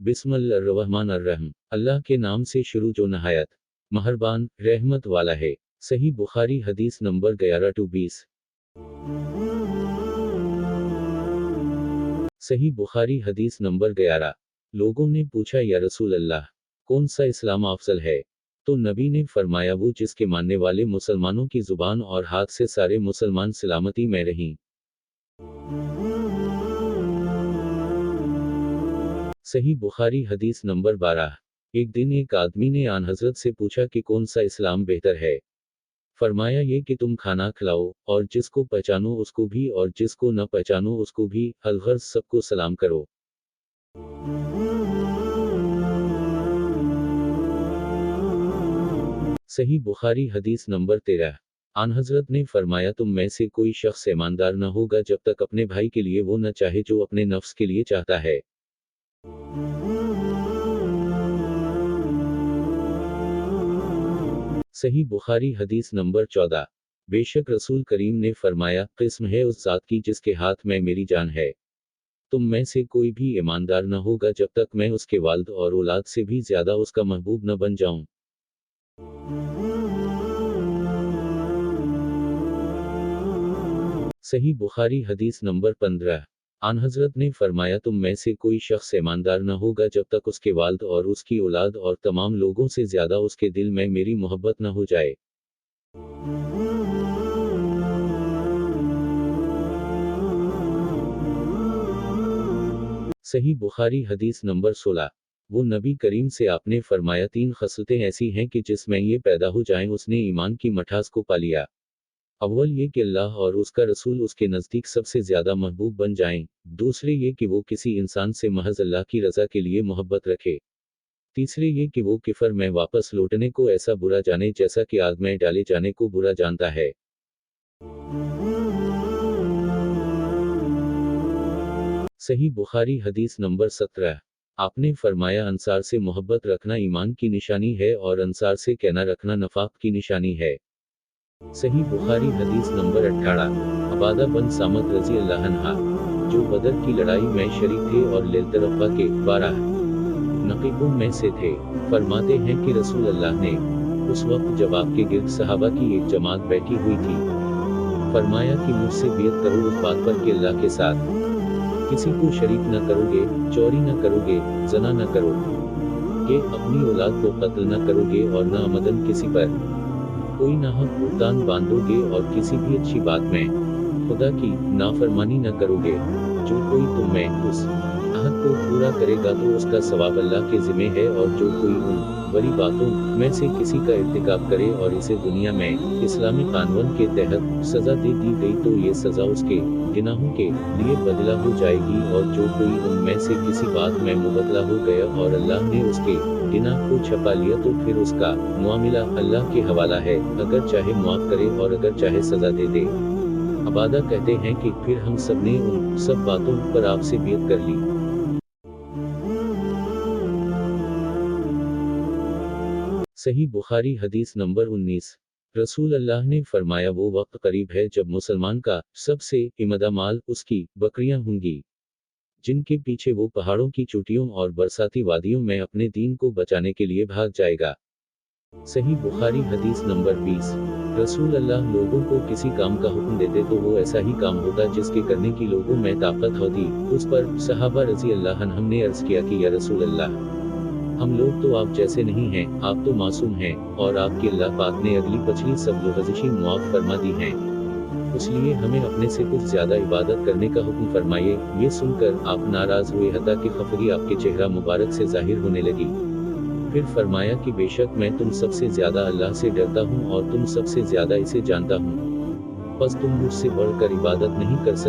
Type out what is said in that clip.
बिस्मिल्लाहिर्रहमानिर्रहीम। अल्लाह के नाम से शुरू जो नहायत महरबान रहमत वाला है। सही बुखारी हदीस नंबर 11-20। सही बुखारी हदीस नंबर 11। लोगों ने पूछा, या रसूल अल्लाह, कौन सा इस्लाम अफजल है? तो नबी ने फरमाया, वो जिसके मानने वाले मुसलमानों की जुबान और हाथ से सारे मुसलमान सलामती में रहें। सही बुखारी हदीस नंबर 12। एक दिन एक आदमी ने आन हजरत से पूछा कि कौन सा इस्लाम बेहतर है। फरमाया, ये कि तुम खाना खिलाओ, और जिसको पहचानो उसको भी और जिसको न पहचानो उसको भी, अलगर्ज सबको सलाम करो। सही बुखारी हदीस नंबर 13। आन हजरत ने फरमाया, तुम में से कोई शख्स ईमानदार न होगा जब तक अपने भाई के लिए वो न चाहे जो अपने नफ्स के लिए चाहता है। सही बुखारी हदीस नंबर 14। बेशक रसूल करीम ने फरमाया, किस्म है उस जात की जिसके हाथ में मेरी जान है। तुम में से कोई भी ईमानदार न होगा जब तक मैं उसके वालिद और औलाद से भी ज्यादा उसका महबूब न बन जाऊं। सही बुखारी हदीस नंबर 15। आन हजरत ने फरमाया, तुम में से कोई शख्स ईमानदार न होगा जब तक उसके वालिद और उसकी औलाद और तमाम लोगों से ज्यादा उसके दिल में मेरी मोहब्बत न हो जाए। सही बुखारी हदीस नंबर 16। वो नबी करीम से आपने फरमाया, तीन खसलतें ऐसी हैं कि जिसमें ये पैदा हो जाएं उसने ईमान की मठास को पा लिया। अव्वल ये कि अल्लाह और उसका रसूल उसके नज़दीक सबसे ज़्यादा महबूब बन जाएं। दूसरे ये कि वो किसी इंसान से महज अल्लाह की रज़ा के लिए मोहब्बत रखे। तीसरे ये कि वो किफर में वापस लौटने को ऐसा बुरा जाने जैसा कि आग में डाले जाने को बुरा जानता है। सही बुखारी हदीस नंबर 17। आपने फरमाया, अंसार से मोहब्बत रखना ईमान की निशानी है और अंसार से कहना रखना नफाक की निशानी है। सही बुखारी हदीस नंबर 18। अबादा बन सामत रजी अल्लाह अन्हा, जो बदर की लड़ाई में शरीक थे और लैलतरफ़ा के 12 नक़ीबों में से थे, फरमाते हैं कि रसूल अल्लाह ने उस वक्त जब आपके गिर्द सहाबा की एक जमात बैठी हुई थी, फरमाया कि मुझसे बियत करो उस बात पर कि अल्लाह के साथ किसी को शरीक न करोगे, चोरी न करोगे, जना न करोगे, अपनी औलाद को कत्ल न करोगे और न अमदन किसी पर कोई नाहक भुगतान बांधोगे और किसी भी अच्छी बात में खुदा की नाफरमानी न करोगे। जो कोई तुम में उस अहद को पूरा करेगा तो उसका सवाब अल्लाह के ज़िम्मे है, और जो कोई उन बड़ी बातों में से किसी का इर्तिकाब करे और इसे दुनिया में इस्लामी कानून के तहत सज़ा दे दी गई तो ये सज़ा उसके गुनाहों के लिए बदला हो जाएगी। और जो कोई उनमें से किसी बात में मुबतला हो गया और अल्लाह ने उसके गुनाह को छपा लिया तो फिर उसका मामला अल्लाह के हवाला है, अगर चाहे माफ़ करे और अगर चाहे सज़ा दे दे। अबादा कहते हैं कि फिर हम सब ने उन सब बातों पर आपसे बियत कर ली। सही बुखारी हदीस नंबर 19। रसूल अल्लाह ने फरमाया, वो वक्त करीब है जब मुसलमान का सबसे इमदा माल उसकी बकरियां होंगी, जिनके पीछे वो पहाड़ों की चोटियों और बरसाती वादियों में अपने दीन को बचाने के लिए भाग जाएगा। सही बुखारी हदीस नंबर 20। रसूल अल्लाह लोगों को किसी काम का हुक्म देते तो वो ऐसा ही काम होता जिसके करने की लोगों में ताकत होती। उस पर सहाबा रज़ी अल्लाह अन्हुम ने अर्ज किया कि या रसूल अल्लाह, हम लोग तो आप जैसे नहीं हैं, आप तो मासूम हैं, और आपके अल्लाह पाक ने अगली पिछली सब लज़िशें मुआफ़ फरमा दी हैं, इसलिए हमें अपने से कुछ ज्यादा इबादत करने का हुक्म फरमाइए। ये सुनकर आप नाराज हुए, हत्ता कि खफगी आपके चेहरा मुबारक से जाहिर होने लगी। फिर फरमाया कि बेशक मैं तुम सबसे ज्यादा अल्लाह से डरता हूँ और तुम सबसे ज्यादा इसे जानता हूँ, बस तुम मुझसे बढ़कर इबादत नहीं कर सकते।